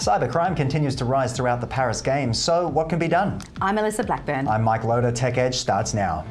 Cybercrime continues to rise throughout the Paris Games, so what can be done? I'm Alyssa Blackburn. I'm Mike Loader. TechEdge starts now.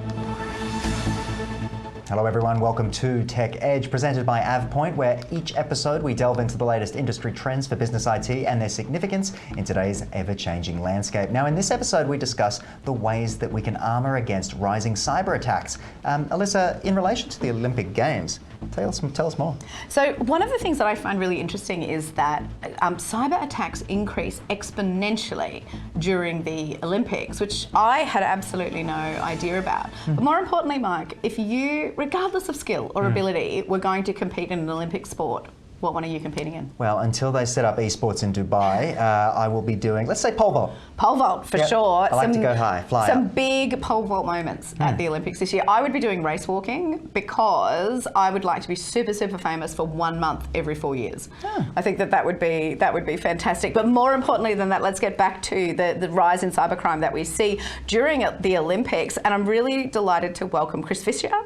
Hello everyone, welcome to TechEdge, presented by AvePoint, where each episode we delve into the latest industry trends for business IT and their significance in today's ever-changing landscape. Now in this episode we discuss the ways that we can armour against rising cyber attacks. Alyssa, in relation to the Olympic Games, tell us more. So one of the things that I find really interesting is that cyber attacks increase exponentially during the Olympics, which I had absolutely no idea about. But more importantly, Mike, if you, regardless of skill or ability, were going to compete in an Olympic sport, what one are you competing in? Well, until they set up esports in Dubai, I will be doing, let's say, pole vault. Pole vault, for sure. I like to go high, fly Some up. Big pole vault moments at the Olympics this year. I would be doing race walking because I would like to be super, super famous for 1 month every 4 years. I think that would be fantastic. But more importantly than that, let's get back to the rise in cybercrime that we see during the Olympics. And I'm really delighted to welcome Chris Fisher,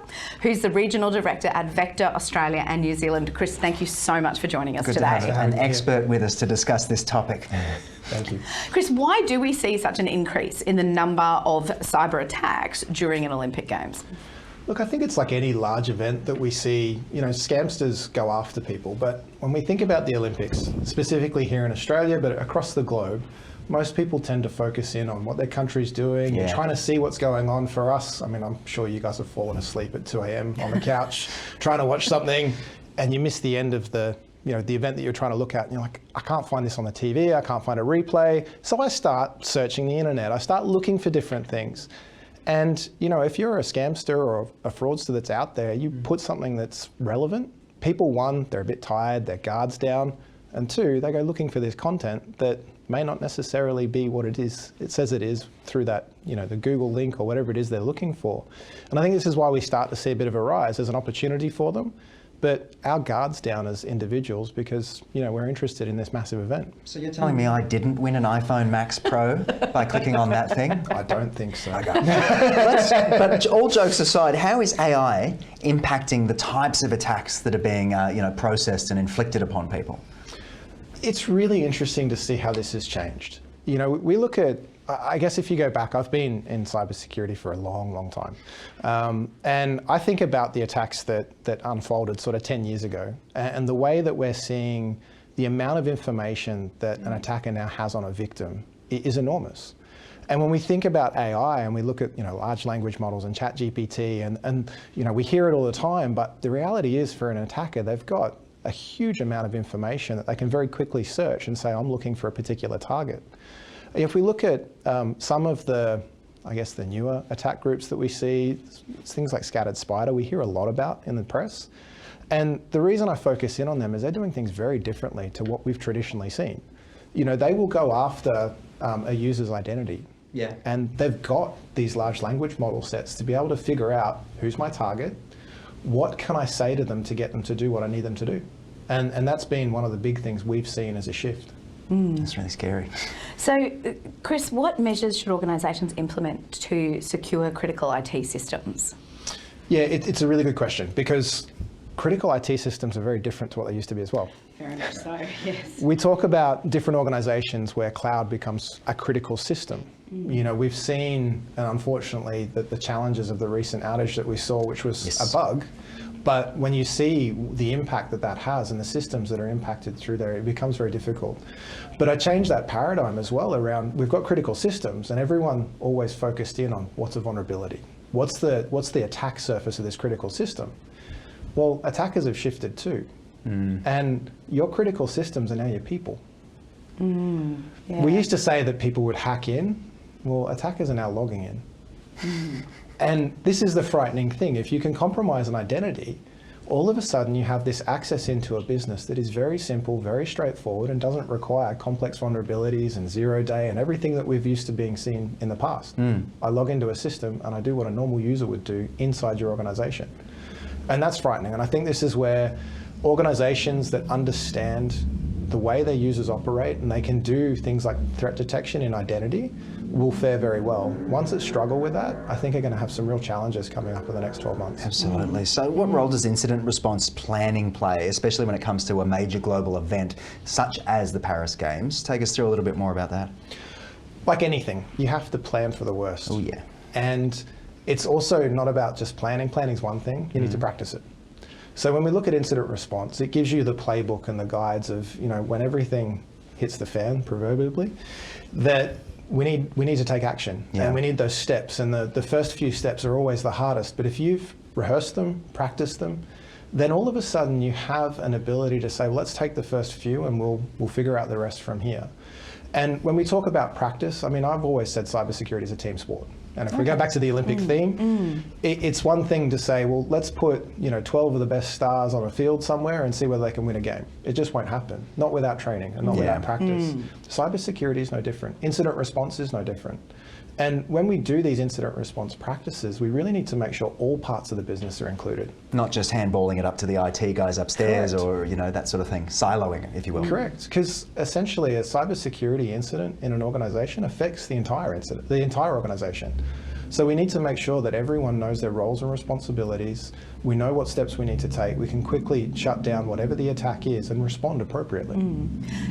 who's the Regional Director at Vectra Australia and New Zealand. Chris, thank you so much for joining us Good today. to have an expert with us to discuss this topic. Thank you. Chris, why do we see such an increase in the number of cyber attacks during an Olympic Games? Look, I think it's like any large event that we see, scamsters go after people. But when we think about the Olympics, specifically here in Australia, but across the globe, most people tend to focus in on what their country's doing and trying to see what's going on. For us, I mean, I'm sure you guys have fallen asleep at 2 a.m. on the couch trying to watch something and you miss the end of the event that you're trying to look at, and you're like, I can't find this on the TV, I can't find a replay. So I start searching the internet, I start looking for different things. And if you're a scamster or a fraudster that's out there, you put something that's relevant. People, one, they're a bit tired, their guard's down, and two, they go looking for this content that may not necessarily be what it says it is through that, the Google link or whatever it is they're looking for. And I think this is why we start to see a bit of a rise. There's an opportunity for them. But our guard's down as individuals because, we're interested in this massive event. So you're telling me I didn't win an iPhone Max Pro by clicking on that thing? I don't think so. But all jokes aside, how is AI impacting the types of attacks that are being, processed and inflicted upon people? It's really interesting to see how this has changed. We look at, I guess if you go back, I've been in cybersecurity for a long, long time. And I think about the attacks that unfolded sort of 10 years ago and the way that we're seeing the amount of information that an attacker now has on a victim is enormous. And when we think about AI and we look at large language models and ChatGPT and we hear it all the time, but the reality is for an attacker, they've got a huge amount of information that they can very quickly search and say, I'm looking for a particular target. If we look at some of the newer attack groups that we see, things like Scattered Spider, we hear a lot about in the press. And the reason I focus in on them is they're doing things very differently to what we've traditionally seen. They will go after a user's identity. Yeah. And they've got these large language model sets to be able to figure out who's my target, what can I say to them to get them to do what I need them to do. And that's been one of the big things we've seen as a shift. That's really scary. So, Chris, what measures should organisations implement to secure critical IT systems? Yeah, it's a really good question because critical IT systems are very different to what they used to be as well. Very much so, yes. We talk about different organisations where cloud becomes a critical system. We've seen, and unfortunately, the challenges of the recent outage that we saw, which was a bug. But when you see the impact that has and the systems that are impacted through there, it becomes very difficult. But I changed that paradigm as well around, we've got critical systems and everyone always focused in on what's a vulnerability. What's the attack surface of this critical system? Well, attackers have shifted too. And your critical systems are now your people. Yeah. We used to say that people would hack in. Well, attackers are now logging in. And this is the frightening thing. If you can compromise an identity, all of a sudden you have this access into a business that is very simple, very straightforward, and doesn't require complex vulnerabilities and 0-day and everything that we've used to being seen in the past. I log into a system and I do what a normal user would do inside your organization. And that's frightening. And I think this is where organizations that understand the way their users operate and they can do things like threat detection in identity, will fare very well. Ones that struggle with that, I think are going to have some real challenges coming up in the next 12 months. Absolutely. So what role does incident response planning play, especially when it comes to a major global event such as the Paris Games? Take us through a little bit more about that. Like anything, you have to plan for the worst. Oh yeah. And it's also not about just planning. Planning's one thing, you need to practice it. So when we look at incident response, it gives you the playbook and the guides of, when everything hits the fan, proverbially, that we need to take action, and we need those steps. And the first few steps are always the hardest. But if you've rehearsed them, practiced them, then all of a sudden you have an ability to say, well, let's take the first few and we'll figure out the rest from here. And when we talk about practice, I've always said cybersecurity is a team sport. And if we go back to the Olympic theme, it's one thing to say, well, let's put 12 of the best stars on a field somewhere and see whether they can win a game. It just won't happen. Not without training and not without practice. Cybersecurity is no different. Incident response is no different. And when we do these incident response practices, we really need to make sure all parts of the business are included. Not just handballing it up to the IT guys upstairs. Correct. Or, that sort of thing. Siloing it, if you will. Correct, because essentially a cybersecurity incident in an organization affects the entire organization. So we need to make sure that everyone knows their roles and responsibilities. We know what steps we need to take. We can quickly shut down whatever the attack is and respond appropriately.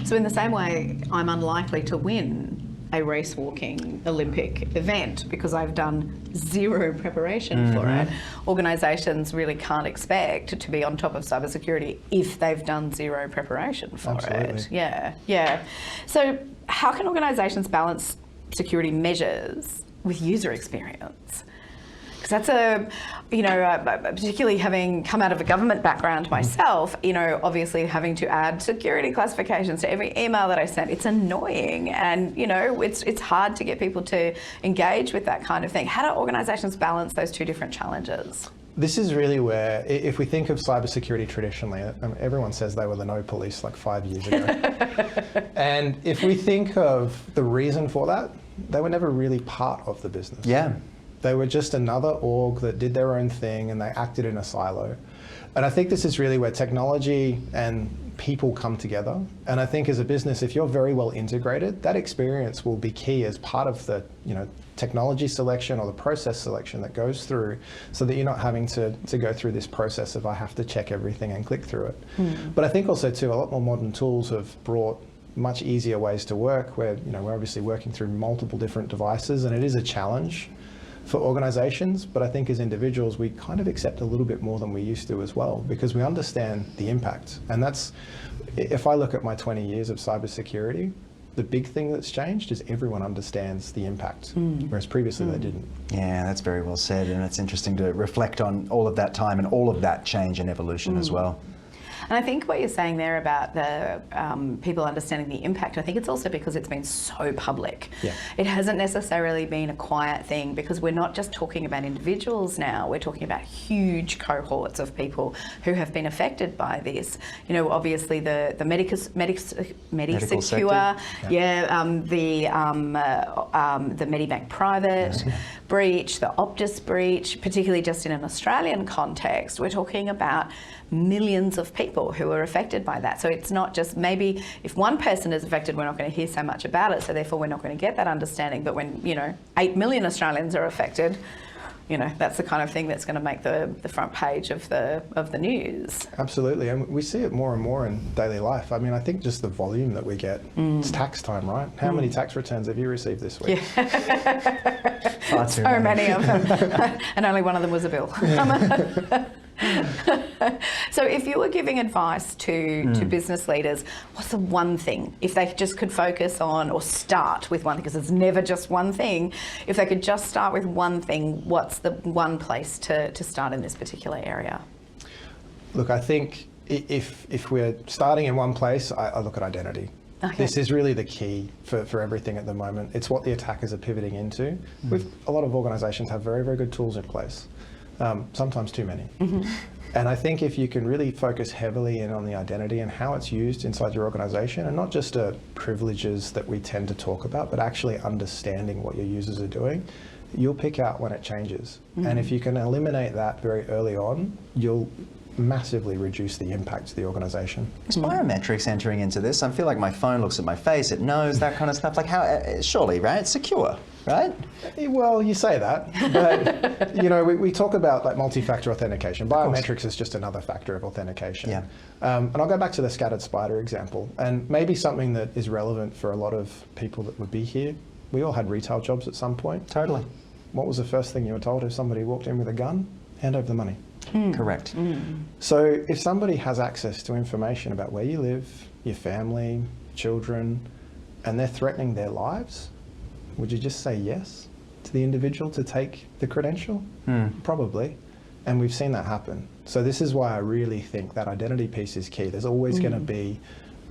So in the same way, I'm unlikely to win a race walking Olympic event because I've done zero preparation for it. Organisations really can't expect to be on top of cybersecurity if they've done zero preparation for it. Yeah. So how can organisations balance security measures with user experience? Because that's particularly having come out of a government background myself, obviously having to add security classifications to every email that I send, it's annoying, and it's hard to get people to engage with that kind of thing. How do organisations balance those two different challenges? This is really where, if we think of cybersecurity traditionally, everyone says they were the no police like 5 years ago. And if we think of the reason for that, they were never really part of the business. Yeah. They were just another org that did their own thing and they acted in a silo. And I think this is really where technology and people come together. And I think as a business, if you're very well integrated, that experience will be key as part of the technology selection or the process selection that goes through, so that you're not having to go through this process of I have to check everything and click through it. But I think also too, a lot more modern tools have brought much easier ways to work where we're obviously working through multiple different devices, and it is a challenge for organisations, but I think as individuals we kind of accept a little bit more than we used to as well, because we understand the impact. And that's, if I look at my 20 years of cybersecurity, the big thing that's changed is everyone understands the impact, whereas previously they didn't. Yeah, that's very well said, and it's interesting to reflect on all of that time and all of that change and evolution as well. And I think what you're saying there about the people understanding the impact, I think it's also because it's been so public. Yeah. It hasn't necessarily been a quiet thing, because we're not just talking about individuals now, we're talking about huge cohorts of people who have been affected by this. Obviously the Medisecure, sector. the Medibank Private breach, the Optus breach, particularly just in an Australian context, we're talking about millions of people who are affected by that. So it's not just maybe if one person is affected, we're not going to hear so much about it, so therefore we're not going to get that understanding. But when 8 million Australians are affected, that's the kind of thing that's going to make the front page of the news. Absolutely, and we see it more and more in daily life. I think just the volume that we get. It's tax time, right? How many tax returns have you received this week? Yeah. So many of them, and only one of them was a bill. So if you were giving advice to business leaders, what's the one thing, if they just could focus on or start with one thing, because it's never just one thing, if they could just start with one thing, what's the one place to start in this particular area? Look, I think if we're starting in one place, I look at identity. Okay. This is really the key for everything at the moment. It's what the attackers are pivoting into. A lot of organisations have very, very good tools in place. Sometimes too many. And I think if you can really focus heavily in on the identity and how it's used inside your organisation, and not just privileges that we tend to talk about, but actually understanding what your users are doing, you'll pick out when it changes. And if you can eliminate that very early on, you'll massively reduce the impact to the organisation. Is biometrics entering into this? I feel like my phone looks at my face, it knows that kind of stuff. Like how, surely, right? It's secure. right? Well, you say that, but we talk about like multi-factor authentication. Biometrics is just another factor of authentication. Yeah. And I'll go back to the scattered spider example, and maybe something that is relevant for a lot of people that would be here. We all had retail jobs at some point. Totally. What was the first thing you were told if somebody walked in with a gun? Hand over the money. Correct. So if somebody has access to information about where you live, your family, children, and they're threatening their lives, would you just say yes to the individual to take the credential? Probably. And we've seen that happen. So this is why I really think that identity piece is key. There's always going to be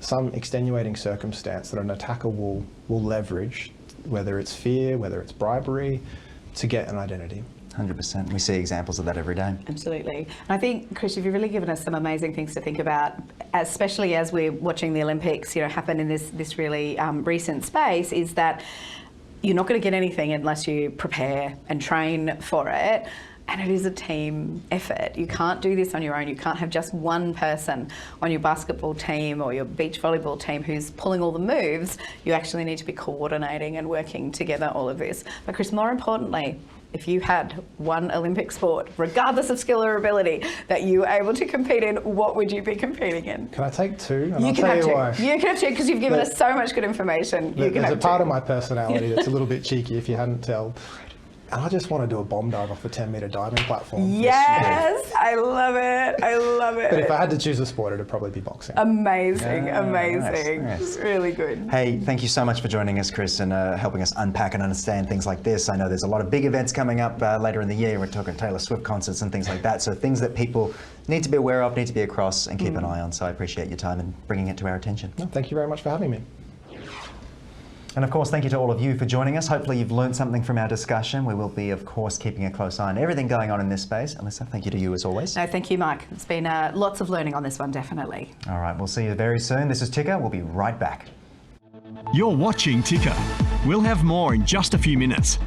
some extenuating circumstance that an attacker will leverage, whether it's fear, whether it's bribery, to get an identity. 100%. We see examples of that every day. Absolutely. And I think, Chris, you've really given us some amazing things to think about, especially as we're watching the Olympics, happen in this really recent space, is that you're not going to get anything unless you prepare and train for it. And it is a team effort. You can't do this on your own. You can't have just one person on your basketball team or your beach volleyball team who's pulling all the moves. You actually need to be coordinating and working together all of this. But Chris, more importantly, if you had one Olympic sport, regardless of skill or ability, that you were able to compete in, what would you be competing in? Can I take two? And You I'll can tell have you two. why. You can have two because you've given us so much good information. You can There's have a part two. of my personality that's a little bit cheeky, if you hadn't told. And I just want to do a bomb dive off a 10-metre diving platform. Yes, I love it. I love it. But if I had to choose a sport, it'd probably be boxing. Amazing, amazing. nice. Really good. Hey, thank you so much for joining us, Chris, and helping us unpack and understand things like this. I know there's a lot of big events coming up later in the year. We're talking Taylor Swift concerts and things like that. So things that people need to be aware of, need to be across and keep an eye on. So I appreciate your time and bringing it to our attention. No, thank you very much for having me. And of course, thank you to all of you for joining us. Hopefully you've learned something from our discussion. We will be, of course, keeping a close eye on everything going on in this space. Alyssa, thank you to you as always. No, thank you, Mike. It's been lots of learning on this one, definitely. All right, we'll see you very soon. This is Ticker. We'll be right back. You're watching Ticker. We'll have more in just a few minutes.